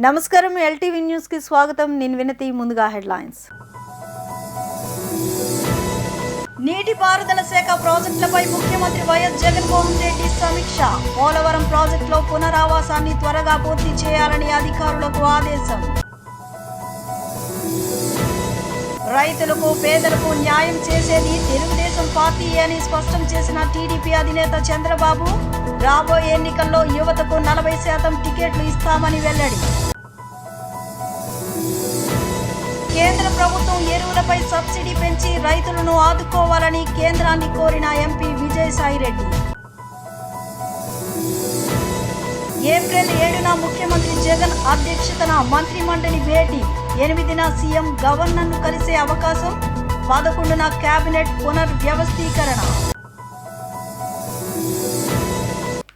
నమస్కారం LTV news కి స్వాగతం నేను వినతి ముందుగా హెడ్లైన్స్ నీటిపారుదల శాఖ ప్రాజెక్టులపై ముఖ్యమంత్రి వైఎస్ జగన్మోహన్ రెడ్డి సమీక్ష పోలవరం ప్రాజెక్టులో పునరావాసాన్ని త్వరగా పూర్తి చేయాలని అధికారులకు ఆదేశం రైతులకు పేదలకు న్యాయం చేసేది తెలుగుదేశం పార్టీ అని స్పష్టం చేసిన టీడీపీ అధినేత చంద్రబాబు రాబోయే ఎన్నికల్లో యువతకు 40% టికెట్లు ఇస్తామని వెల్లడి కేంద్ర ప్రభుత్వం ఎరువులపై సబ్సిడీ పెంచి రైతులను ఆదుకోవాలని కేంద్రాన్ని కోరిన ఎంపీ విజయసాయిరెడ్డి ఏప్రిల్ 7న ముఖ్యమంత్రి జగన్ అధ్యక్షతన మంత్రి మండలి భేటీ 8న సీఎం గవర్నర్ను కలిసే అవకాశం 11న కేబినెట్ పునర్వ్యవస్థీకరణ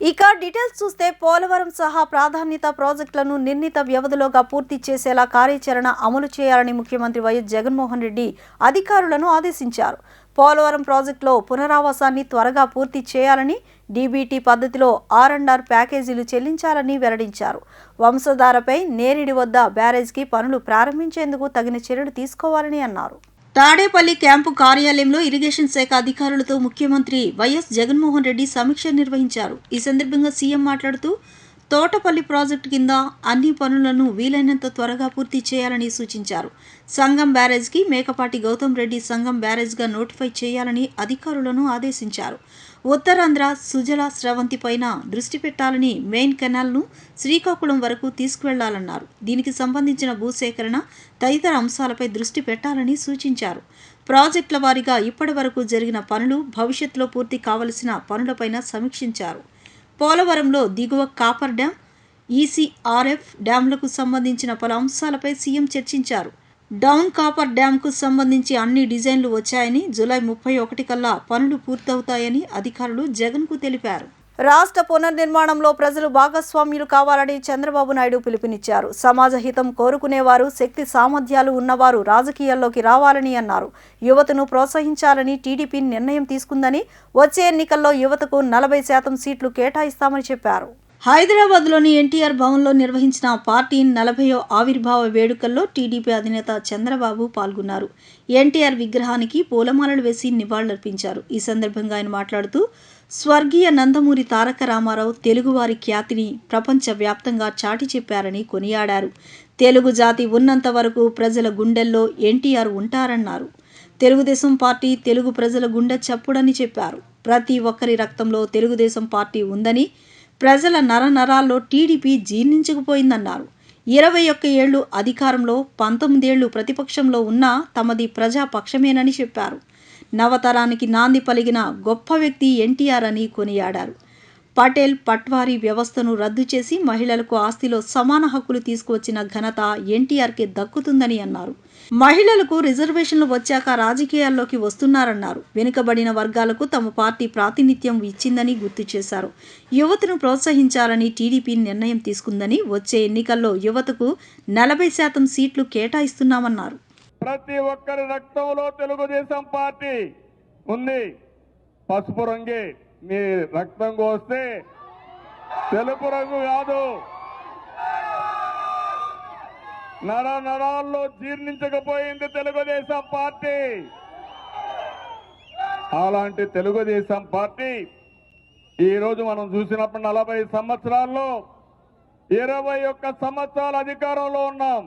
ఇక డీటెయిల్స్ చూస్తే పోలవరం సహా ప్రాధాన్యత ప్రాజెక్టులను నిర్ణీత వ్యవధిలోగా పూర్తి చేసేలా కార్యాచరణ అమలు చేయాలని ముఖ్యమంత్రి వైఎస్ జగన్మోహన్ రెడ్డి అధికారులను ఆదేశించారు. పోలవరం ప్రాజెక్టులో పునరావాసాన్ని త్వరగా పూర్తి చేయాలని, డీబీటీ పద్ధతిలో ఆర్&ఆర్ ప్యాకేజీలు చెల్లించాలని వెల్లడించారు. వంశధారపై నేరిడి వద్ద బ్యారేజ్కి పనులు ప్రారంభించేందుకు తగిన చర్యలు తీసుకోవాలని అన్నారు. తాడేపల్లి క్యాంపు కార్యాలయంలో ఇరిగేషన్ శాఖ అధికారులతో ముఖ్యమంత్రి వైఎస్ జగన్మోహన్ రెడ్డి సమీక్ష నిర్వహించారు. ఈ సందర్భంగా సీఎం మాట్లాడుతూ తోటపల్లి ప్రాజెక్టు కింద అన్ని పనులను వీలైనంత త్వరగా పూర్తి చేయాలని సూచించారు. సంగం బ్యారేజ్కి మేకపాటి గౌతమ్ రెడ్డి సంగం బ్యారేజ్గా నోటిఫై చేయాలని అధికారులను ఆదేశించారు. ఉత్తరాంధ్ర సుజల స్రవంతి పైన దృష్టి పెట్టాలని, మెయిన్ కెనాల్ను శ్రీకాకుళం వరకు తీసుకువెళ్లాలన్నారు. దీనికి సంబంధించిన భూసేకరణ తదితర అంశాలపై దృష్టి పెట్టాలని సూచించారు. ప్రాజెక్టుల వారీగా ఇప్పటి వరకు జరిగిన పనులు, భవిష్యత్తులో పూర్తి కావలసిన పనులపైన సమీక్షించారు. పోలవరంలో దిగువ కాపర్ డ్యాం, ఈసీఆర్ఎఫ్ డ్యాంలకు సంబంధించిన పలు అంశాలపై సీఎం చర్చించారు. డౌన్ కాపర్ డ్యాంకు సంబంధించి అన్ని డిజైన్లు వచ్చాయని, జూలై 31 కల్లా పనులు పూర్తవుతాయని అధికారులు జగన్కు తెలిపారు. రాష్ట్ర పునర్నిర్మాణంలో ప్రజలు భాగస్వామ్యులు కావాలని చంద్రబాబు నాయుడు పిలుపునిచ్చారు. సమాజ హితం కోరుకునేవారు, శక్తి సామర్థ్యాలు ఉన్నవారు రాజకీయాల్లోకి రావాలని అన్నారు. యువతను ప్రోత్సహించాలని టీడీపీ నిర్ణయం తీసుకుందని, వచ్చే ఎన్నికల్లో యువతకు 40% సీట్లు కేటాయిస్తామని చెప్పారు. హైదరాబాద్లోని ఎన్టీఆర్ భవన్లో నిర్వహించిన పార్టీ 40వ ఆవిర్భావ వేడుకల్లో టీడీపీ అధినేత చంద్రబాబు పాల్గొన్నారు. ఎన్టీఆర్ విగ్రహానికి పూలమాలలు వేసి నివాళులర్పించారు. ఈ సందర్భంగా ఆయన మాట్లాడుతూ స్వర్గీయ నందమూరి తారక రామారావు తెలుగువారి ఖ్యాతిని ప్రపంచవ్యాప్తంగా చాటి చెప్పారని కొనియాడారు. తెలుగు జాతి ఉన్నంత వరకు ప్రజల గుండెల్లో ఎన్టీఆర్ ఉంటారన్నారు. తెలుగుదేశం పార్టీ తెలుగు ప్రజల గుండె చప్పుడని చెప్పారు. ప్రతి ఒక్కరి రక్తంలో తెలుగుదేశం పార్టీ ఉందని, ప్రజల నరనరాల్లో టీడీపీ జీర్ణించుకుపోయిందన్నారు. 21 ఏళ్లు అధికారంలో, 19 ఏళ్లు ప్రతిపక్షంలో ఉన్నా తమది ప్రజాపక్షమేనని చెప్పారు. నవతరానికి నాంది పలిగిన గొప్ప వ్యక్తి ఎన్టీఆర్ అని కొనియాడారు. పటేల్ పట్వారీ వ్యవస్థను రద్దు చేసి మహిళలకు ఆస్తిలో సమాన హక్కులు తీసుకువచ్చిన ఘనత ఎన్టీఆర్కే దక్కుతుందని అన్నారు. మహిళలకు రిజర్వేషన్లు వచ్చాక రాజకీయాల్లోకి వస్తున్నారన్నారు. వెనుకబడిన వర్గాలకు తమ పార్టీ ప్రాతినిధ్యం ఇచ్చిందని గుర్తు చేశారు. యువతను ప్రోత్సహించాలని టీడీపీ నిర్ణయం తీసుకుందని, వచ్చే ఎన్నికల్లో యువతకు 40% సీట్లు కేటాయిస్తున్నామన్నారు. ప్రతి ఒక్కరి రక్తంలో తెలుగుదేశం పార్టీ ఉంది. పసుపు రంగే మీ రక్తం కోస్తే తెలుపు రంగు కాదు, నరాల్లో జీర్ణించకపోయింది తెలుగుదేశం పార్టీ. అలాంటి తెలుగుదేశం పార్టీ ఈరోజు మనం చూసినప్పుడు 40 సంవత్సరాల్లో 21 సంవత్సరాల అధికారంలో ఉన్నాం,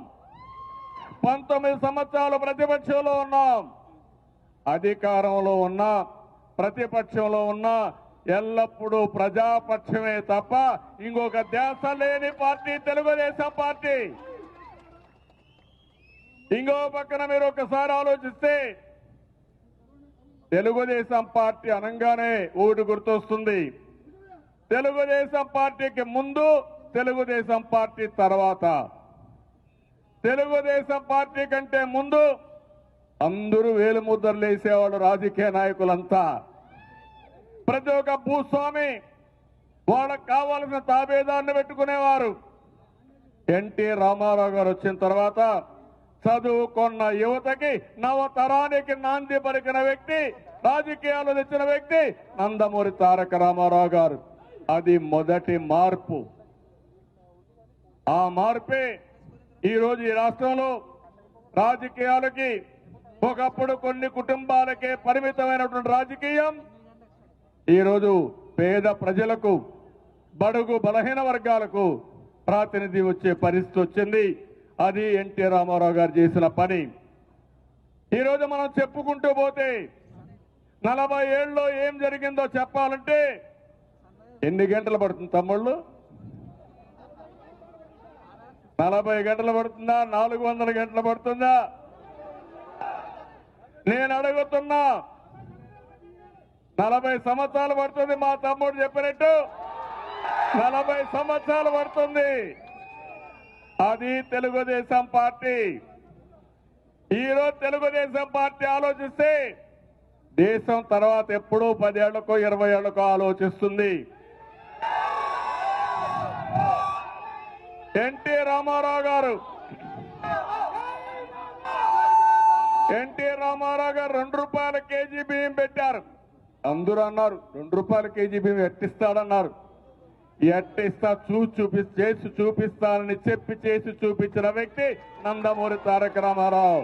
19 సంవత్సరాలు ప్రతిపక్షంలో ఉన్నాం. అధికారంలో ఉన్నా, ప్రతిపక్షంలో ఉన్నా ఎల్లప్పుడూ ప్రజాపక్షమే తప్ప ఇంకొక ధ్యాస లేని పార్టీ తెలుగుదేశం పార్టీ. ఇంకో పక్కన మీరు ఒకసారి ఆలోచిస్తే తెలుగుదేశం పార్టీ అనగానే ఒకటి గుర్తొస్తుంది. తెలుగుదేశం పార్టీకి ముందు, తెలుగుదేశం పార్టీ తర్వాత. తెలుగుదేశం పార్టీ కంటే ముందు అందరూ వేలు ముద్రలు వేసేవాళ్ళు రాజకీయ నాయకులంతా. ప్రతి ఒక్క భూస్వామి వాళ్ళకు కావాల్సిన తాబేదాన్ని పెట్టుకునేవారు. ఎన్టీ రామారావు గారు వచ్చిన తర్వాత చదువుకున్న యువతకి, నవతరానికి నాంది పలికిన వ్యక్తి, రాజకీయాలు తెచ్చిన వ్యక్తి నందమూరి తారక రామారావు గారు. అది మొదటి మార్పు. ఆ మార్పే ఈరోజు ఈ రాష్ట్రంలో రాజకీయాలకి ఒకప్పుడు కొన్ని కుటుంబాలకే పరిమితమైనటువంటి రాజకీయం ఈరోజు పేద ప్రజలకు బడుగు బలహీన వర్గాలకు ప్రాతినిధ్యం వచ్చే పరిస్థితి వచ్చింది. అది ఎన్టీ రామారావు గారు చేసిన పని. ఈరోజు మనం చెప్పుకుంటూ పోతే 40 ఏళ్ళలో ఏం జరిగిందో చెప్పాలంటే ఎన్ని గంటలు పడుతుంది తమ్ముళ్ళు? 40 గంటలు పడుతుందా? 400 గంటలు పడుతుందా? నేను అడుగుతున్నా. 40 సంవత్సరాలు పడుతుంది. మా తమ్ముడు చెప్పినట్టు 40 సంవత్సరాలు పడుతుంది. అది తెలుగుదేశం పార్టీ. ఈరోజు తెలుగుదేశం పార్టీ ఆలోచిస్తే దేశం తర్వాత ఎప్పుడూ 10 ఏళ్లకో 20 ఏళ్లకో ఆలోచిస్తుంది. ఎన్టీ రామారావు గారు 2 రూపాయల కేజీ బియ్యం పెట్టారు. అందరూ అన్నారు 2 రూపాయల కేజీ బియ్యం ఎట్టిస్తాడన్నారు. ఎట్టిస్తా చేసి చూపిస్తానని చెప్పి చేసి చూపించిన వ్యక్తి నందమూరి తారక రామారావు.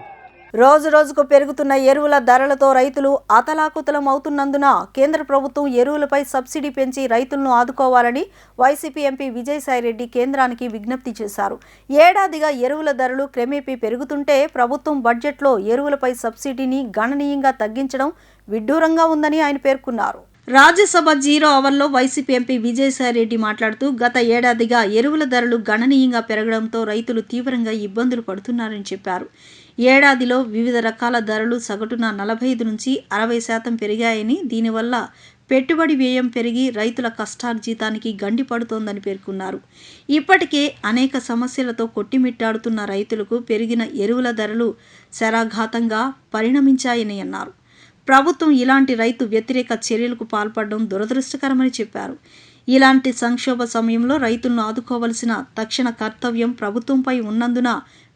రోజు రోజుకు పెరుగుతున్న ఎరువుల ధరలతో రైతులు అతలాకుతలం అవుతున్నందున కేంద్ర ప్రభుత్వం ఎరువులపై సబ్సిడీ పెంచి రైతులను ఆదుకోవాలని వైసీపీ ఎంపీ విజయసాయిరెడ్డి కేంద్రానికి విజ్ఞప్తి చేశారు. ఏడాదిగా ఎరువుల ధరలు క్రమేపీ పెరుగుతుంటే ప్రభుత్వం బడ్జెట్లో ఎరువులపై సబ్సిడీని గణనీయంగా తగ్గించడం విడ్డూరంగా ఉందని ఆయన పేర్కొన్నారు. రాజ్యసభ 0 అవర్లో వైసీపీ ఎంపీ విజయసాయిరెడ్డి మాట్లాడుతూ గత ఏడాదిగా ఎరువుల ధరలు గణనీయంగా పెరగడంతో రైతులు తీవ్రంగా ఇబ్బందులు పడుతున్నారని చెప్పారు. ఏడాదిలో వివిధ రకాల ధరలు సగటున 45 నుంచి 60% పెరిగాయని, దీనివల్ల పెట్టుబడి వ్యయం పెరిగి రైతుల కష్టార్జితానికి గండి పడుతోందని పేర్కొన్నారు. ఇప్పటికే అనేక సమస్యలతో కొట్టిమిట్టాడుతున్న రైతులకు పెరిగిన ఎరువుల ధరలు శరాఘాతంగా పరిణమించాయని అన్నారు. ప్రభుత్వం ఇలాంటి రైతు వ్యతిరేక చర్యలకు పాల్పడడం దురదృష్టకరమని చెప్పారు. ఇలాంటి సంక్షోభ సమయంలో రైతులను ఆదుకోవలసిన తక్షణ కర్తవ్యం ప్రభుత్వంపై ఉన్నందున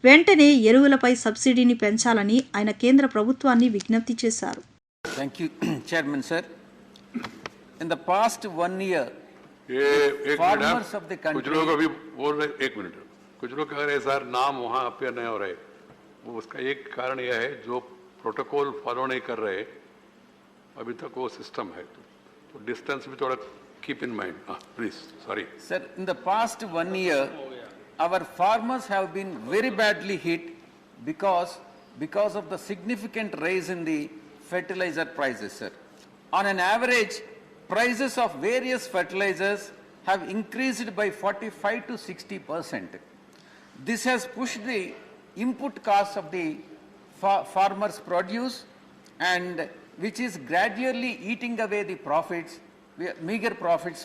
వెంటనే ఎరువులపై సబ్సిడీని పెంచాలని ఆయన కేంద్ర ప్రభుత్వాన్ని విజ్ఞప్తి చేశారు. Thank you, Chairman sir. In the past 1 year, farmers of the country. कुछ लोग अभी बोल रहे, 1 मिनट, कुछ लोग कह रहे सर नाम वहाँ अपेयर नहीं हो रहे. उसका एक कारण यह है जो प्रोटोकॉल फॉलो नहीं कर रहे अभी तक वो सिस्टम है, तो डिस्टेंस भी थोड़ा keep in mind please. Sorry Sir, in the past 1 year, our farmers have been very badly hit because of the significant rise in the fertilizer prices, sir. On an average, prices of various fertilizers have increased by 45 to 60%. This has pushed the input costs of the farmers' produce, and which is gradually eating away the profits, meager profits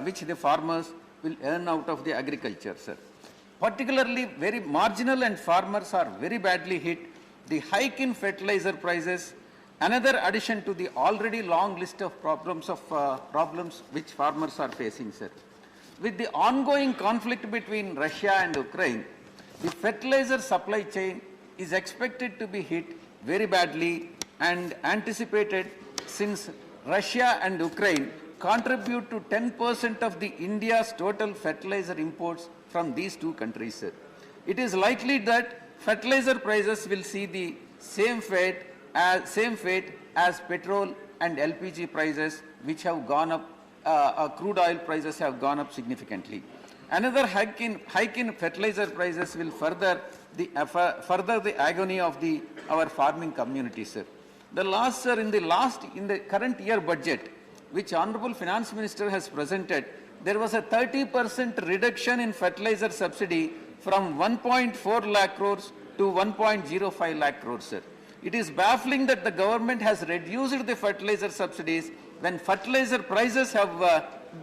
which the farmers will earn out of the agriculture, sir. Particularly very marginal and farmers are very badly hit. The hike in fertilizer prices, another addition to the already long list of problems which farmers are facing, sir. With the ongoing conflict between Russia and Ukraine, the fertilizer supply chain is expected to be hit very badly and anticipated, since Russia and Ukraine contribute to 10% of the India's total fertilizer imports from these two countries, sir. It is likely that fertilizer prices will see the same fate as petrol and LPG prices, which have gone up. Crude oil prices have gone up significantly. Another hike in fertilizer prices will further the agony of our farming community, sir. In the current year budget, which Honorable Finance Minister has presented, there was a 30% reduction in fertilizer subsidy from 1.4 lakh crores to 1.05 lakh crores, sir. It is baffling that the government has reduced the fertilizer subsidies when fertilizer prices have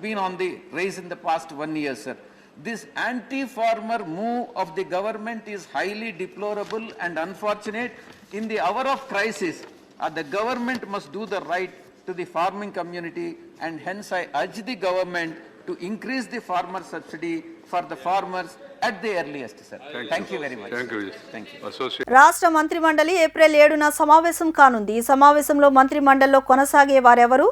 been on the rise in the past 1 year, sir. This anti-farmer move of the government is highly deplorable and unfortunate. In the hour of crisis, the government must do the right to the farming community, and hence I urge the government to increase the farmer subsidy for the farmers at the earliest, sir. Thank you very much. Thank you. Thank you. Associate. రాష్ట్ర మంత్రిమండలి April 7న సమావేశం కానుంది. ఈ సమావేశంలో మంత్రిమండలిలో కొనసాగే వారెవరు,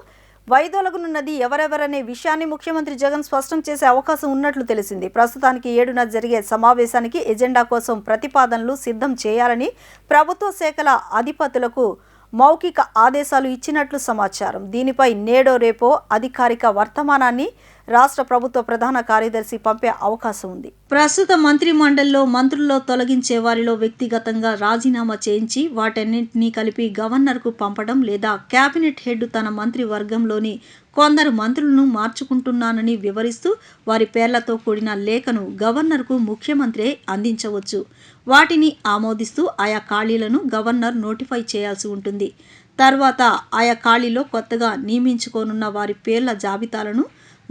వైదొలగనున్నది ఎవరెవరనే విషయాన్ని ముఖ్యమంత్రి జగన్ స్పష్టం చేసే అవకాశం ఉన్నట్లు తెలిసింది. ప్రస్తుతానికి 7న జరిగే సమావేశానికి ఎజెండా కోసం ప్రతిపాదనలు సిద్ధం చేయాలని ప్రభుత్వ శాఖల అధిపతులకు మౌఖిక ఆదేశాలు ఇచ్చినట్లు సమాచారం. దీనిపై నేడో రేపో అధికారిక వర్తమానాన్ని రాష్ట్ర ప్రభుత్వ ప్రధాన కార్యదర్శి పంపే అవకాశం ఉంది. ప్రస్తుత మంత్రి మండలిలో మంత్రుల్లో తొలగించే వారిలో వ్యక్తిగతంగా రాజీనామా చేయించి వాటన్నింటినీ కలిపి గవర్నర్కు పంపడం లేదా కేబినెట్ హెడ్ తన మంత్రి వర్గంలోని కొందరు మంత్రులను మార్చుకుంటున్నానని వివరిస్తూ వారి పేర్లతో కూడిన లేఖను గవర్నర్కు ముఖ్యమంత్రి అందించవచ్చు. వాటిని ఆమోదిస్తూ ఆయా ఖాళీలను గవర్నర్ నోటిఫై చేయాల్సి ఉంటుంది. తర్వాత ఆయా ఖాళీలో కొత్తగా నియమించుకోనున్న వారి పేర్ల జాబితాలను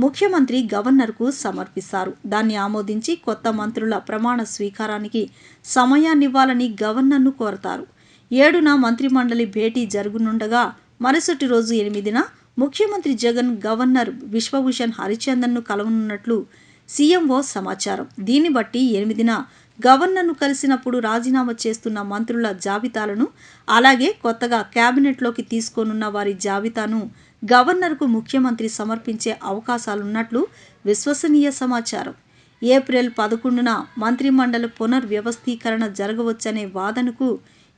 ముఖ్యమంత్రి గవర్నర్కు సమర్పిస్తారు. దాన్ని ఆమోదించి కొత్త మంత్రుల ప్రమాణ స్వీకారానికి సమయాన్నివ్వాలని గవర్నర్ను కోరతారు. 7న మంత్రిమండలి భేటీ జరుగునుండగా మరుసటి రోజు 8న ముఖ్యమంత్రి జగన్ గవర్నర్ విశ్వభూషణ్ హరిచందన్ను కలవనున్నట్లు సీఎంఓ సమాచారం. దీన్ని బట్టి 8న గవర్నర్ను కలిసినప్పుడు రాజీనామా చేస్తున్న మంత్రుల జాబితాలను అలాగే కొత్తగా కేబినెట్లోకి తీసుకోనున్న వారి జాబితాను గవర్నర్కు ముఖ్యమంత్రి సమర్పించే అవకాశాలున్నట్లు విశ్వసనీయ సమాచారం. ఏప్రిల్ 11న మంత్రిమండలి పునర్వ్యవస్థీకరణ జరగవచ్చనే వాదనకు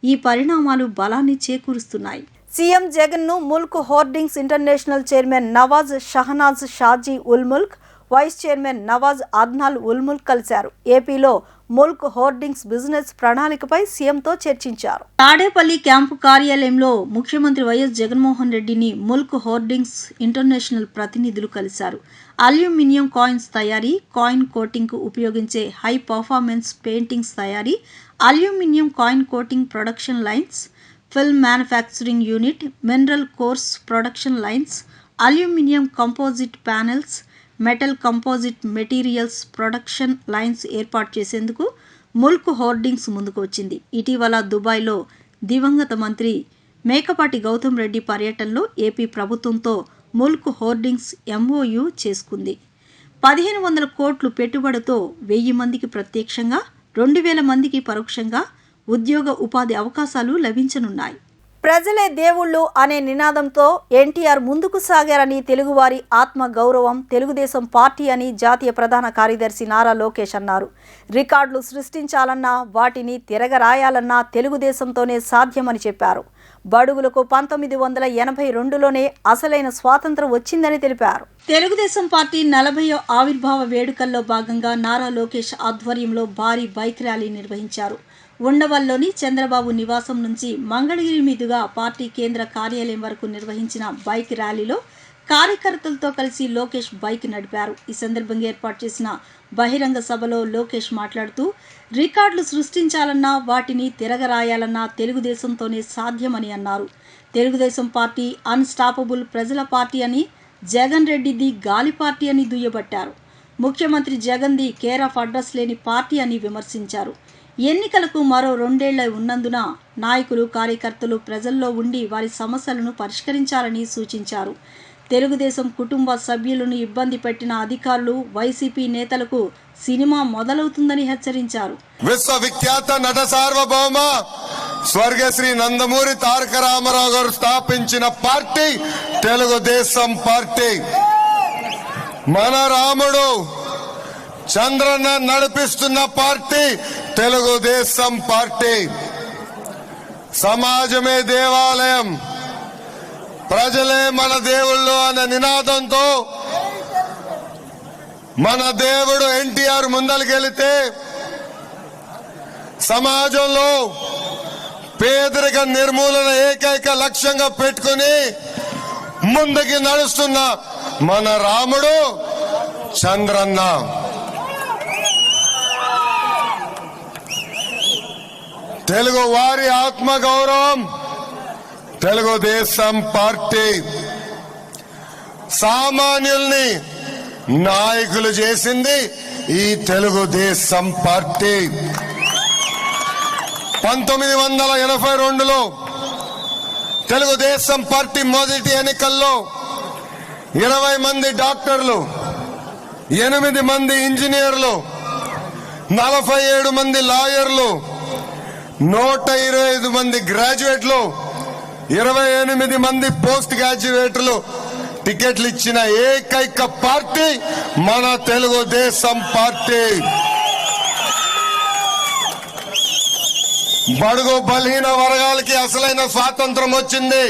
ఈ పరిణామాలు బలాన్ని చేకూరుస్తున్నాయి. సీఎం జగన్ను Mulk holdings international chairman Nawaz Shahnaz Shaji Ul Mulk, vice chairman Nawaz Adnal Ul Mulk కలిశారు. ఏపీలో ముల్క్ హోర్డింగ్స్ బిజినెస్ ప్రణాళికపై సీఎంతో చర్చించారు. తాడేపల్లి క్యాంపు కార్యాలయంలో ముఖ్యమంత్రి వైఎస్ జగన్మోహన్ రెడ్డిని ముల్క్ హోర్డింగ్స్ ఇంటర్నేషనల్ ప్రతినిధులు కలిశారు. అల్యూమినియం కాయిన్స్ తయారీ, కాయిన్ కోటింగ్కు ఉపయోగించే హై పర్ఫార్మెన్స్ పెయింటింగ్స్ తయారీ, aluminium coin coating production lines, film manufacturing unit, mineral course production lines, aluminium composite panels, metal composite materials production lines ఏర్పాటు చేసేందుకు ముల్క్ హోర్డింగ్స్ ముందుకు వచ్చింది. ఇటీవల దుబాయ్లో దివంగత మంత్రి మేకపాటి గౌతమ్ రెడ్డి పర్యటనలో ఏపీ ప్రభుత్వంతో ముల్క్ హోర్డింగ్స్ ఎంఓయూ చేసుకుంది. 1500 కోట్లు పెట్టుబడితో 1000 మందికి ప్రత్యక్షంగా, 2000 మందికి పరోక్షంగా ఉద్యోగ ఉపాధి అవకాశాలు లభించనున్నాయి. ప్రజలే దేవుళ్ళు అనే నినాదంతో ఎన్టీఆర్ ముందుకు సాగారని తెలుగువారి ఆత్మ గౌరవం తెలుగుదేశం పార్టీ అని జాతీయ ప్రధాన కార్యదర్శి నారా లోకేష్ అన్నారు. రికార్డులు సృష్టించాలన్నా వాటిని తిరగరాయాలన్నా తెలుగుదేశంతోనే సాధ్యమని చెప్పారు. బడుగులకు 1982లోనే అసలైన స్వాతంత్రం వచ్చిందని తెలిపారు. తెలుగుదేశం పార్టీ 40వ ఆవిర్భావ వేడుకల్లో భాగంగా నారా లోకేష్ ఆధ్వర్యంలో భారీ బైక్ ర్యాలీ నిర్వహించారు. ఉండవల్లిలోని చంద్రబాబు నివాసం నుంచి మంగళగిరి మీదుగా పార్టీ కేంద్ర కార్యాలయం వరకు నిర్వహించిన బైక్ ర్యాలీలో కార్యకర్తలతో కలిసి లోకేష్ బైక్ నడిపారు. ఈ సందర్భంగా ఏర్పాటు చేసిన బహిరంగ సభలో లోకేష్ మాట్లాడుతూ రికార్డులు సృష్టించాలన్నా వాటిని తిరగరాయాలన్నా తెలుగుదేశంతోనే సాధ్యమని అన్నారు. తెలుగుదేశం పార్టీ అన్స్టాపబుల్ ప్రజల పార్టీ అని, జగన్ రెడ్డిది గాలి పార్టీ అని దుయ్యబట్టారు. ముఖ్యమంత్రి జగన్ది కేర్ ఆఫ్ అడ్రస్ లేని పార్టీ అని విమర్శించారు. ఎన్నికలకు మరో 2 ఏళ్లు ఉన్నందున నాయకులు, కార్యకర్తలు ప్రజల్లో ఉండి వారి సమస్యలను పరిష్కరించాలని సూచించారు. తెలుగుదేశం కుటుంబ సభ్యులను ఇబ్బంది పెట్టిన అధికారులు, వైసీపీ నేతలకు సినిమా మొదలవుతుందని హెచ్చరించారు. విశ్వవిఖ్యాత నట సార్వభౌమ స్వర్గశ్రీ నందమూరి తారక రామారావు గారు స్థాపించిన పార్టీ తెలుగుదేశం పార్టీ. మన రాముడు చంద్రన్న నడిపిస్తున్న పార్టీ తెలుగుదేశం పార్టీ. సమాజమే దేవాలయం, ప్రజలే మన దేవుళ్ళు అనే నినాదంతో మన దేవుడు ఎన్టీఆర్ ముందలికెళితే సమాజంలో పేదరిక నిర్మూలన ఏకైక లక్ష్యంగా పెట్టుకుని ముందుకి నడుస్తున్న మన రాముడు చంద్రన్న. తెలుగు వారి ఆత్మగౌరవం తెలుగుదేశం పార్టీ. సామాన్యుల్ని నాయకులు చేసింది ఈ తెలుగుదేశం పార్టీ. 1982లో తెలుగుదేశం పార్టీ మొదటి ఎన్నికల్లో 20 మంది డాక్టర్లు, 8 మంది ఇంజనీర్లు, 47 మంది లాయర్లు, 125 మంది గ్రాడ్యుయేట్లు, 28 మంది పోస్ట్ గ్రాడ్యుయేట్లు టికెట్లు ఇచ్చిన ఏకైక పార్టీ మన తెలుగుదేశం పార్టీ. బడుగు బలహీన వర్గాలకి అసలైన స్వాతంత్రం వచ్చింది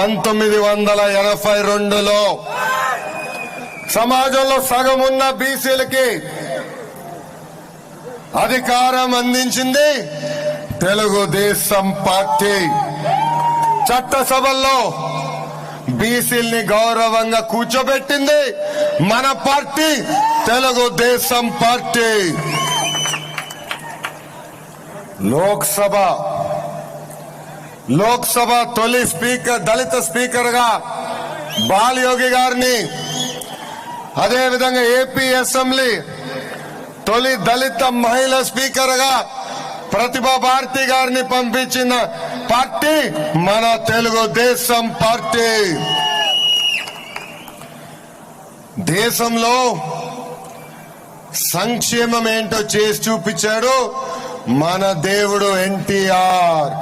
1982లో. సమాజంలో సగం ఉన్న బీసీలకి అధికారం అందించింది తెలుగుదేశం పార్టీ. చట్టసభల్లో బీసీల్ని గౌరవంగా కూర్చోబెట్టింది మన పార్టీ తెలుగుదేశం పార్టీ. లోక్సభ తొలి స్పీకర్ దళిత స్పీకర్ గా బాలయోగి గారిని, అదేవిధంగా ఏపీ అసెంబ్లీ తొలి దళిత మహిళా స్పీకర్ గా ప్రతిభా భారతి గారిని పంపించిన పార్టీ మన తెలుగుదేశం పార్టీ. దేశంలో సంక్షేమం ఏంటో చేసి చూపించాడు మన దేవుడు ఎన్టీఆర్.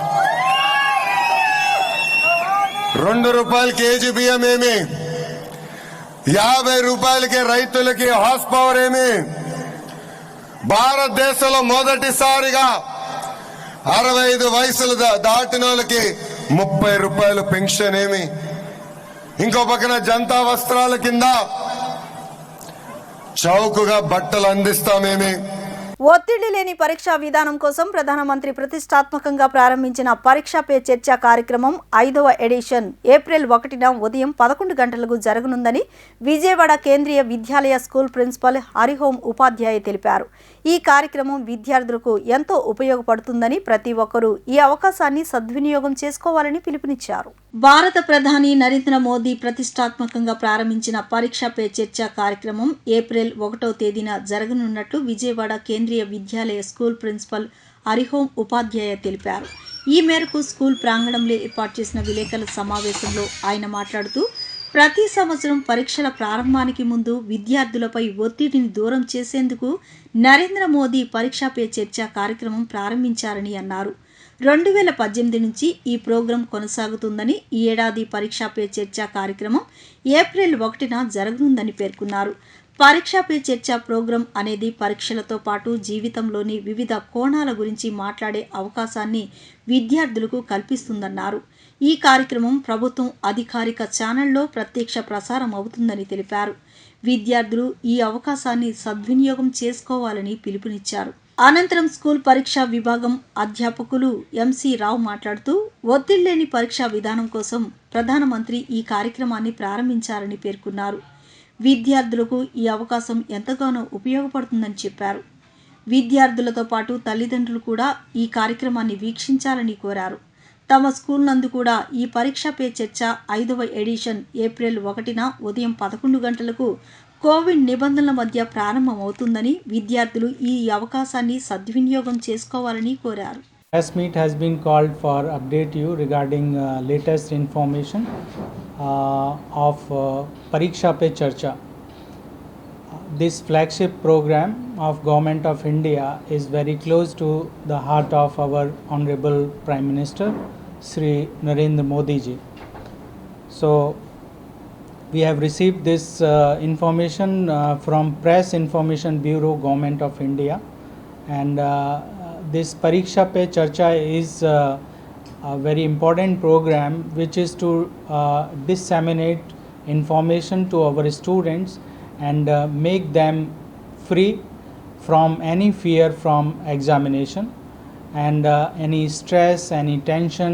2 రూపాయల కేజీ బియ్యం ఏమి, 50 రూపాయలకి రైతులకి హార్స్ పవర్ ఏమి, భారతదేశంలో మొదటిసారిగా 65 వయసులు దాటిన వాళ్ళకి 30 రూపాయలు పెన్షన్ ఏమి, ఇంకో పక్కన జనతా వస్త్రాల కింద చౌకగా బట్టలు అందిస్తామేమి. ఒత్తిడి లేని పరీక్షా విధానం కోసం ప్రధానమంత్రి ప్రతిష్టాత్మకంగా ప్రారంభించిన పరీక్ష పే చర్చ కార్యక్రమం 5వ ఎడిషన్ ఏప్రిల్ 1న ఉదయం 11 గంటలకు జరగనుందని విజయవాడ కేంద్రీయ విద్యాలయ స్కూల్ ప్రిన్సిపల్ హరిహోం ఉపాధ్యాయ తెలిపారు. ఈ కార్యక్రమం విద్యార్థులకు ఎంతో ఉపయోగపడుతుందని ప్రతి ఒక్కరూ ఈ అవకాశాన్ని సద్వినియోగం చేసుకోవాలని పిలుపునిచ్చారు. భారత ప్రధాని నరేంద్ర మోదీ ప్రతిష్టాత్మకంగా ప్రారంభించిన పరీక్ష పే చర్చ కార్యక్రమం ఏప్రిల్ 1వ తేదీన జరగనున్నట్లు విజయవాడ కేంద్రీయ విద్యాలయ స్కూల్ ప్రిన్సిపల్ హరిహోం ఉపాధ్యాయ తెలిపారు. ఈ మేరకు స్కూల్ ప్రాంగణంలో ఏర్పాటు చేసిన విలేకరుల సమావేశంలో ఆయన మాట్లాడుతూ ప్రతి సంవత్సరం పరీక్షల ప్రారంభానికి ముందు విద్యార్థులపై ఒత్తిడిని దూరం చేసేందుకు నరేంద్ర మోదీ పరీక్ష పే చర్చ కార్యక్రమం ప్రారంభించారని అన్నారు. 2018 నుంచి ఈ ప్రోగ్రాం కొనసాగుతుందని, ఈ ఏడాది పరీక్షా పే చర్చ కార్యక్రమం ఏప్రిల్ 1న జరగనుందని పేర్కొన్నారు. పరీక్షా పే చర్చ ప్రోగ్రాం అనేది పరీక్షలతో పాటు జీవితంలోని వివిధ కోణాల గురించి మాట్లాడే అవకాశాన్ని విద్యార్థులకు కల్పిస్తుందన్నారు. ఈ కార్యక్రమం ప్రభుత్వం అధికారిక ఛానల్లో ప్రత్యక్ష ప్రసారం అవుతుందని తెలిపారు. విద్యార్థులు ఈ అవకాశాన్ని సద్వినియోగం చేసుకోవాలని పిలుపునిచ్చారు. అనంతరం స్కూల్ పరీక్షా విభాగం అధ్యాపకులు ఎంసీ రావు మాట్లాడుతూ ఒత్తిడి లేని పరీక్షా విధానం కోసం ప్రధానమంత్రి ఈ కార్యక్రమాన్ని ప్రారంభించారని పేర్కొన్నారు. విద్యార్థులకు ఈ అవకాశం ఎంతగానో ఉపయోగపడుతుందని చెప్పారు. విద్యార్థులతో పాటు తల్లిదండ్రులు కూడా ఈ కార్యక్రమాన్ని వీక్షించాలని కోరారు. తమ స్కూల్ నందు కూడా ఈ పరీక్ష పే చర్చ 5వ ఎడిషన్ ఏప్రిల్ 1న ఉదయం 11 గంటలకు కోవిడ్ నిబంధనల మధ్య ప్రారంభమవుతుందని విద్యార్థులు ఈ అవకాశాన్ని సద్వినియోగం చేసుకోవాలని కోరారు. Press meet has been called for update you regarding latest information of Pariksha Pe Charcha. This flagship program of Government of India is very close to the heart of our Honorable Prime Minister Sri Narendra Modi ji. So we have received this information from Press Information Bureau, Government of India, and this Pariksha Pe Charcha is a very important program which is to disseminate information to our students and make them free from any fear from examination, and any stress, any tension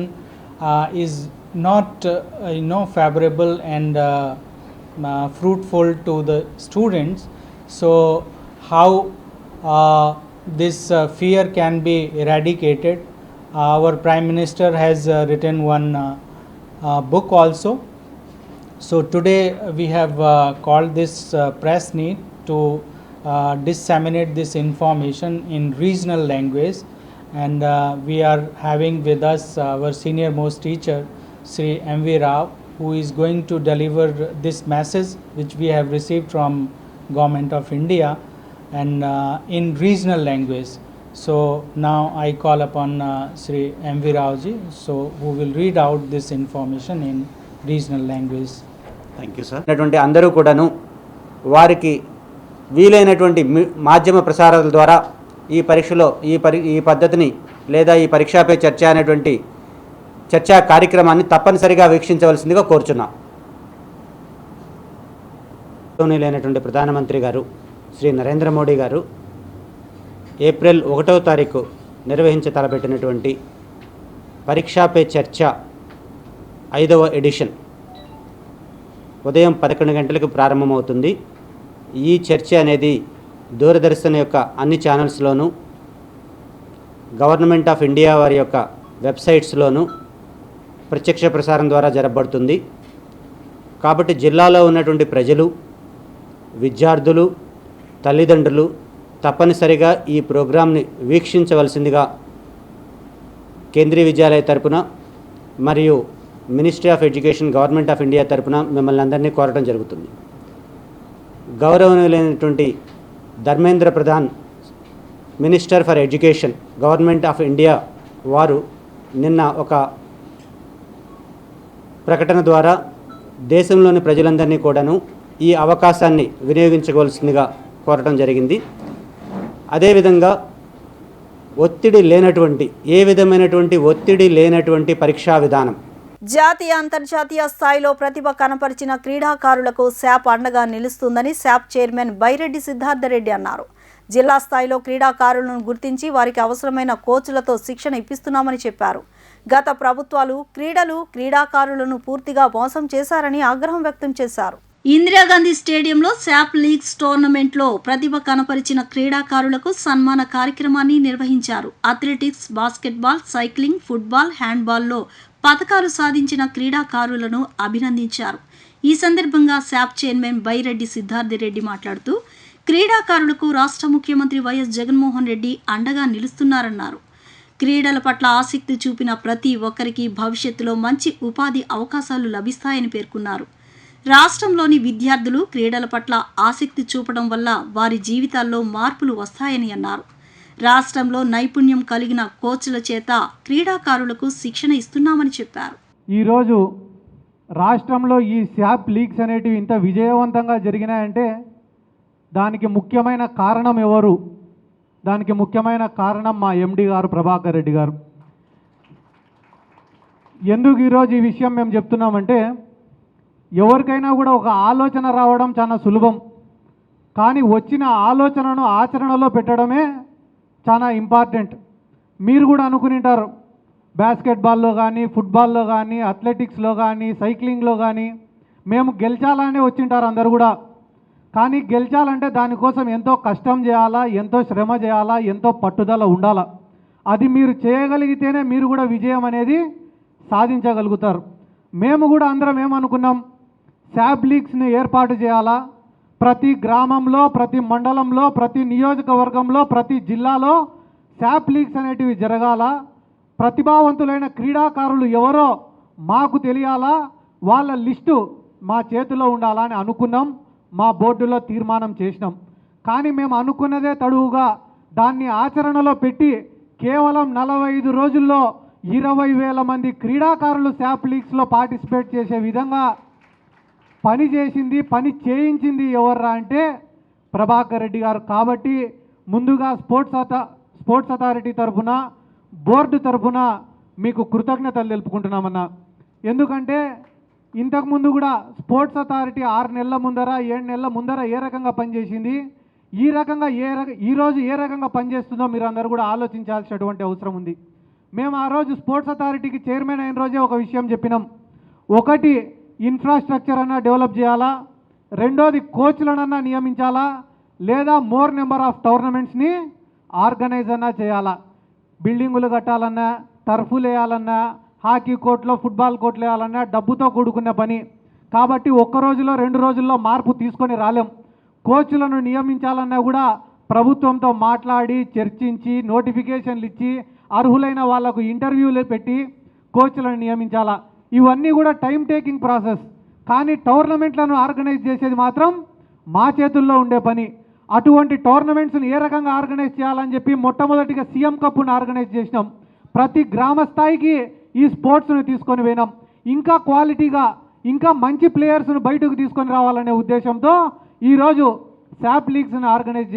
is not favorable and fruitful to the students. So how this fear can be eradicated, our Prime Minister has written one book also. So today we have called this press meet to disseminate this information in regional language, and we are having with us our senior most teacher Sri M.V. Rao, who is going to deliver this message which we have received from Government of India and in regional language. So now I call upon Sri M.V. Rao ji, so who will read out this information in regional language. Thank you sir. అటువంటి అందరూ కూడాను వారికి వీలైనటువంటి మాధ్యమ ప్రసారాల ద్వారా ఈ పరీక్షలో ఈ పద్ధతిని లేదా ఈ పరీక్షా పే చర్చ అనేటువంటి చర్చా కార్యక్రమాన్ని తప్పనిసరిగా వీక్షించవలసిందిగా కోరుచున్నాం. లేనటువంటి ప్రధానమంత్రి గారు శ్రీ నరేంద్ర మోడీ గారు ఏప్రిల్ 1వ తారీఖు తలపెట్టినటువంటి పరీక్షా పే చర్చ 5వ ఎడిషన్ ఉదయం 11 గంటలకు ప్రారంభమవుతుంది. ఈ చర్చ అనేది దూరదర్శన్ యొక్క అన్ని ఛానల్స్లోనూ, గవర్నమెంట్ ఆఫ్ ఇండియా వారి యొక్క వెబ్సైట్స్లోనూ ప్రత్యక్ష ప్రసారం ద్వారా జరపబడుతుంది. కాబట్టి జిల్లాలో ఉన్నటువంటి ప్రజలు, విద్యార్థులు, తల్లిదండ్రులు తప్పనిసరిగా ఈ ప్రోగ్రాంని వీక్షించవలసిందిగా కేంద్రీయ విద్యాలయ తరపున మరియు ministry of education government of India తరపున మిమ్మల్ని అందరినీ కోరడం జరుగుతుంది. గౌరవనీయులైనటువంటి Dharmendra Pradhan minister for education government of India వారు నిన్న ఒక ప్రకటన ద్వారా దేశంలోని ప్రజలందరినీ కూడాను ఈ అవకాశాన్ని వినియోగించుకోవాల్సిందిగా కోరటం జరిగింది. అదేవిధంగా ఏ విధమైనటువంటి ఒత్తిడి లేనటువంటి పరీక్షా విధానం, జాతీయ అంతర్జాతీయ స్థాయిలో ప్రతిభ కనపరిచిన క్రీడాకారులకు శాప్ అండగా నిలుస్తుందని శాప్ చైర్మన్ బైరెడ్డి సిద్ధార్థరెడ్డి అన్నారు. జిల్లా స్థాయిలో క్రీడాకారులను గుర్తించి వారికి అవసరమైన కోచ్లతో శిక్షణ ఇప్పిస్తున్నామని చెప్పారు. గత ప్రభుత్వాలు క్రీడాకారులను పూర్తిగా మోసం చేశారని ఆగ్రహం వ్యక్తం చేశారు. ఇందిరాగాంధీ స్టేడియంలో శాప్ లీగ్స్ టోర్నమెంట్లో ప్రతిభ కనపరిచిన క్రీడాకారులకు సన్మాన కార్యక్రమాన్ని నిర్వహించారు. అథ్లెటిక్స్, బాస్కెట్బాల్, సైక్లింగ్, ఫుట్బాల్, హ్యాండ్బాల్లో పతకాలు సాధించిన క్రీడాకారులను అభినందించారు. ఈ సందర్భంగా శాప్ చైర్మన్ బైరెడ్డి సిద్ధార్థరెడ్డి మాట్లాడుతూ క్రీడాకారులకు రాష్ట్ర ముఖ్యమంత్రి వైఎస్ జగన్మోహన్ రెడ్డి అండగా నిలుస్తున్నారన్నారు. క్రీడల పట్ల ఆసక్తి చూపిన ప్రతి ఒక్కరికి భవిష్యత్తులో మంచి ఉపాధి అవకాశాలు లభిస్తాయని పేర్కొన్నారు. రాష్ట్రంలోని విద్యార్థులు క్రీడల పట్ల ఆసక్తి చూపడం వల్ల వారి జీవితాల్లో మార్పులు వస్తాయని అన్నారు. రాష్ట్రంలో నైపుణ్యం కలిగిన కోచ్ల చేత క్రీడాకారులకు శిక్షణ ఇస్తున్నామని చెప్పారు. ఈరోజు రాష్ట్రంలో ఈ శాప్ లీగ్స్ అనేటివి ఇంత విజయవంతంగా జరిగినాయంటే దానికి ముఖ్యమైన కారణం ఎవరు? దానికి ముఖ్యమైన కారణం మా ఎండి గారు ప్రభాకర్ రెడ్డి గారు. ఎందుకు ఈరోజు ఈ విషయం మేము చెప్తున్నామంటే, ఎవరికైనా కూడా ఒక ఆలోచన రావడం చాలా సులభం, కానీ వచ్చిన ఆలోచనను ఆచరణలో పెట్టడమే చాలా ఇంపార్టెంట్. మీరు కూడా అనుకునింటారు, బాస్కెట్బాల్లో కానీ, ఫుట్బాల్లో కానీ, అథ్లెటిక్స్లో కానీ, సైక్లింగ్లో కానీ మేము గెలిచాలనే వచ్చింటారు అందరు కూడా. కానీ గెలిచాలంటే దానికోసం ఎంతో కష్టం చేయాలా, ఎంతో శ్రమ చేయాలా, ఎంతో పట్టుదల ఉండాలా. అది మీరు చేయగలిగితేనే మీరు కూడా విజయం అనేది సాధించగలుగుతారు. మేము కూడా అందరం ఏమనుకున్నాం, శాప్ లీగ్స్ని ఏర్పాటు చేయాలా, ప్రతి గ్రామంలో, ప్రతి మండలంలో, ప్రతి నియోజకవర్గంలో, ప్రతి జిల్లాలో శాప్ లీగ్స్ అనేటివి జరగాల. ప్రతిభావంతులైన క్రీడాకారులు ఎవరో మాకు తెలియాలా, వాళ్ళ లిస్టు మా చేతిలో ఉండాలా అని అనుకున్నాం. మా బోర్డులో తీర్మానం చేసినాం. కానీ మేము అనుకున్నదే తడువుగా దాన్ని ఆచరణలో పెట్టి కేవలం 45 రోజుల్లో 20,000 మంది క్రీడాకారులు శాప్ లీగ్స్లో పార్టిసిపేట్ చేసే విధంగా పని పని చేయించింది ఎవర్రా అంటే ప్రభాకర్ రెడ్డి గారు. కాబట్టి ముందుగా స్పోర్ట్స్ అథారిటీ తరఫున, బోర్డు తరఫున మీకు కృతజ్ఞతలు తెలుపుకుంటున్నామన్నా. ఎందుకంటే ఇంతకుముందు కూడా స్పోర్ట్స్ అథారిటీ 6 నెలల ముందర, 7 నెలల ముందర ఏ రకంగా పనిచేసింది, ఈ రకంగా ఈరోజు ఏ రకంగా పనిచేస్తుందో మీరు అందరూ కూడా ఆలోచించాల్సినటువంటి అవసరం ఉంది. మేము ఆ రోజు స్పోర్ట్స్ అథారిటీకి చైర్మన్ అయిన రోజే ఒక విషయం చెప్పినాం. ఒకటి, ఇన్ఫ్రాస్ట్రక్చర్ అన్నా డెవలప్ చేయాలా, రెండోది కోచ్లనన్నా నియమించాలా, లేదా మోర్ నెంబర్ ఆఫ్ టోర్నమెంట్స్ని ఆర్గనైజ్ అన్నా చేయాలా. బిల్డింగులు కట్టాలన్నా, టర్ఫులు వేయాలన్నా, హాకీ కోర్టులో ఫుట్బాల్ కోర్టులు వేయాలన్నా డబ్బుతో కూడుకున్న పని. కాబట్టి ఒక్క రోజులో 2 రోజుల్లో మార్పు తీసుకొని రాలేం. కోచ్లను నియమించాలన్నా కూడా ప్రభుత్వంతో మాట్లాడి, చర్చించి, నోటిఫికేషన్లు ఇచ్చి, అర్హులైన వాళ్లకు ఇంటర్వ్యూలు పెట్టి కోచ్లను నియమించాలా. ఇవన్నీ కూడా టైం టేకింగ్ ప్రాసెస్. కానీ టోర్నమెంట్లను ఆర్గనైజ్ చేసేది మాత్రం మా చేతుల్లో ఉండే పని. అటువంటి టోర్నమెంట్స్ని ఏ రకంగా ఆర్గనైజ్ చేయాలని చెప్పి మొట్టమొదటిగా సీఎం కప్ను ఆర్గనైజ్ చేసినాం. ప్రతి గ్రామ స్థాయికి ఈ స్పోర్ట్స్ను తీసుకొని పోయినాం. ఇంకా క్వాలిటీగా ఇంకా మంచి ప్లేయర్స్ను బయటకు తీసుకొని రావాలనే ఉద్దేశంతో ఈరోజు శాప్ లీగ్స్ని ఆర్గనైజ్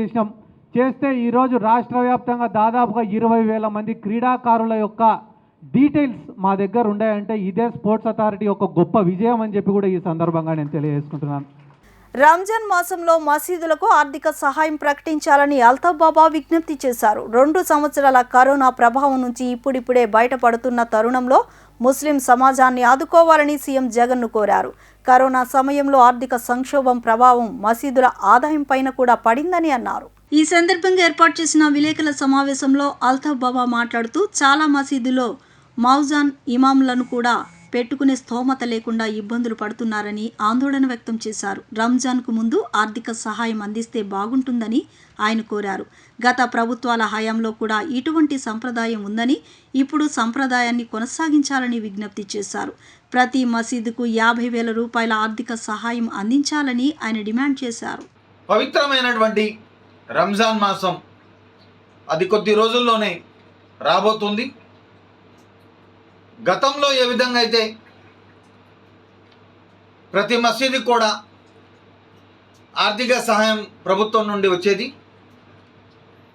చేస్తే ఈరోజు రాష్ట్ర వ్యాప్తంగా దాదాపుగా 20,000 మంది క్రీడాకారుల యొక్క డీటెయిల్స్ మా దగ్గర ఉన్నాయంటే ఇదే స్పోర్ట్స్ అథారిటీ యొక్క గొప్ప విజయం అని చెప్పి కూడా ఈ సందర్భంగా నేను తెలియజేసుకుంటున్నాను. రంజాన్ మాసంలో మసీదులకు ఆర్థిక సహాయం ప్రకటించాలని అల్తాఫ్ బాబా విజ్ఞప్తి చేశారు. 2 సంవత్సరాల కరోనా ప్రభావం నుంచి ఇప్పుడిప్పుడే బయటపడుతున్న తరుణంలో ముస్లిం సమాజాన్ని ఆదుకోవాలని సీఎం జగన్ను కోరారు. కరోనా సమయంలో ఆర్థిక సంక్షోభం ప్రభావం మసీదుల ఆదాయం పైన కూడా పడిందని అన్నారు. ఈ సందర్భంగా ఏర్పాటు చేసిన విలేకరుల సమావేశంలో అల్తాఫ్ బాబా మాట్లాడుతూ చాలా మసీదులో మౌజాన్ ఇమాంలను కూడా పెట్టుకునే స్తోమత లేకుండా ఇబ్బందులు పడుతున్నారని ఆందోళన వ్యక్తం చేశారు. రంజాన్కు ముందు ఆర్థిక సహాయం అందిస్తే బాగుంటుందని ఆయన కోరారు. గత ప్రభుత్వాల హయాంలో కూడా ఇటువంటి సంప్రదాయం ఉందని, ఇప్పుడు సంప్రదాయాన్ని కొనసాగించాలని విజ్ఞప్తి చేశారు. ప్రతి మసీదుకు 50,000 రూపాయల ఆర్థిక సహాయం అందించాలని ఆయన డిమాండ్ చేశారు. పవిత్రమైనటువంటి రంజాన్ మాసం అది కొద్ది రోజుల్లోనే రాబోతుంది. గతంలో ఏ విధంగా అయితే ప్రతి మసీదుకి కూడా ఆర్థిక సహాయం ప్రభుత్వం నుండి వచ్చేది,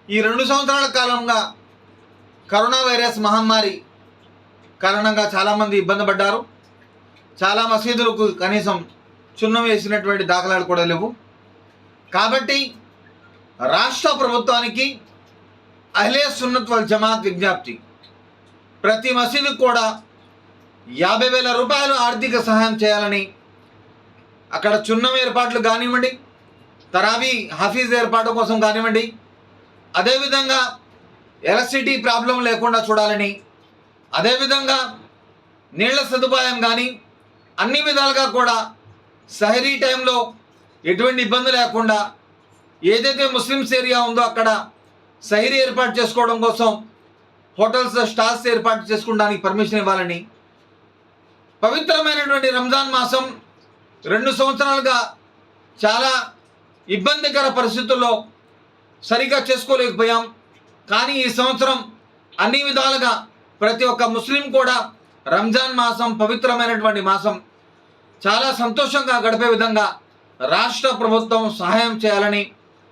ఈ 2 సంవత్సరాల కాలంగా కరోనా వైరస్ మహమ్మారి కారణంగా చాలామంది ఇబ్బంది పడ్డారు. చాలా మసీదులకు కనీసం చున్నం వేసినటువంటి దాఖలాలు కూడా లేవు. కాబట్టి రాష్ట్ర ప్రభుత్వానికి అహ్లే సున్నత్ వల్ జమాత్ విజ్ఞప్తి, ప్రతి మసీదుకు కూడా 50,000 రూపాయలు ఆర్థిక సహాయం చేయాలని, అక్కడ చున్నం ఏర్పాట్లు కానివ్వండి, తరావీ హఫీజ్ ఏర్పాటు కోసం కానివ్వండి, అదేవిధంగా ఎలక్ట్రిసిటీ ప్రాబ్లం లేకుండా చూడాలని, అదేవిధంగా నీళ్ల సదుపాయం కానీ అన్ని విధాలుగా కూడా సహరీ టైంలో ఎటువంటి ఇబ్బంది లేకుండా ఏదైతే ముస్లిమ్స్ ఏరియా ఉందో అక్కడ సహరీ ఏర్పాటు చేసుకోవడం కోసం హోటల్స్ స్టాల్స్ ఏర్పాటు చేసుకోవడానికి పర్మిషన్ ఇవ్వాలని, పవిత్రమైనటువంటి రంజాన్ మాసం 2 సంవత్సరాలుగా చాలా ఇబ్బందికర పరిస్థితుల్లో సరిగా చేసుకోలేకపోయాం. కానీ ఈ సంవత్సరం అన్ని విధాలుగా ప్రతి ఒక్క ముస్లిం కూడా రంజాన్ మాసం పవిత్రమైనటువంటి మాసం చాలా సంతోషంగా గడిపే విధంగా రాష్ట్ర ప్రభుత్వం సహాయం చేయాలని,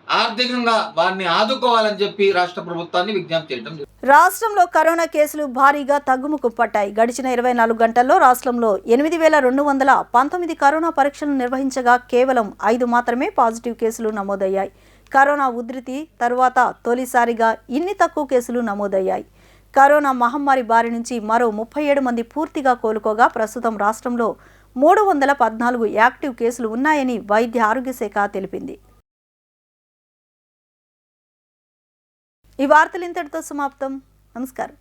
ఆర్థికంగా వారిని ఆదుకోవాలని చెప్పి రాష్ట్ర ప్రభుత్వాన్ని విజ్ఞప్తి చేయడం. రాష్ట్రంలో కరోనా కేసులు భారీగా తగ్గుముఖం పట్టాయి. గడిచిన 24 గంటల్లో రాష్ట్రంలో 8,219 కరోనా పరీక్షలు నిర్వహించగా కేవలం 5 మాత్రమే పాజిటివ్ కేసులు నమోదయ్యాయి. కరోనా ఉధృతి తరువాత తొలిసారిగా ఇన్ని తక్కువ కేసులు నమోదయ్యాయి. కరోనా మహమ్మారి బారి నుంచి మరో 37 మంది పూర్తిగా కోలుకోగా ప్రస్తుతం రాష్ట్రంలో 314 యాక్టివ్ కేసులు ఉన్నాయని వైద్య ఆరోగ్య శాఖ తెలిపింది. ఈ వార్తలు ఇంతటితో సమాప్తం. నమస్కారం.